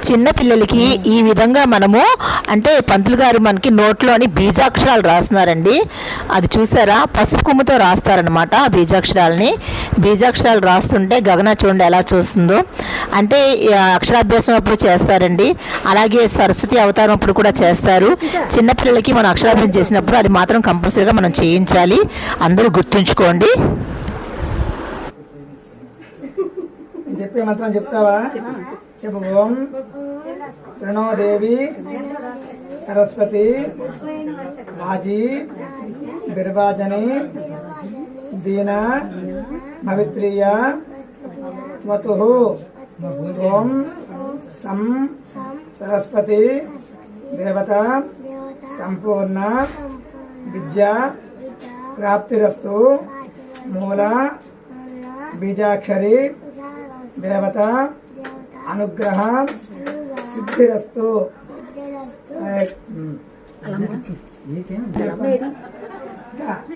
చిన్న పిల్లలకి ఈ విధంగా మనము అంటే పంతులు గారు మనకి నోట్లోని బీజాక్షరాలు రాస్తున్నారండి. అది చూసారా, పసుపు కొమ్ముతో రాస్తారనమాట ఆ బీజాక్షరాలు రాస్తుంటే గగన చూడండి ఎలా చూస్తుందో. అంటే అక్షరాభ్యాసం అప్పుడు చేస్తారండి, అలాగే సరస్వతి అవతారం అప్పుడు కూడా చేస్తారు. చిన్నపిల్లలకి మనం అక్షరాభ్యాసం చేసినప్పుడు అది మాత్రం కంపల్సరీగా మనం చేయించాలి, అందరూ గుర్తుంచుకోండి. చెప్పే మంత్రం చెప్తావా? చెప్పు. ఓం ప్రణోదేవి సరస్వతి వాజీ బిర్వాజని దీన పవిత్రియ వతు. ఓం సం సరస్వతి దేవత సంపూర్ణ విద్యా ప్రాప్తిరస్తు. మూల బీజాక్షరి దేవత అనుగ్రహ సిద్ధిరస్తు.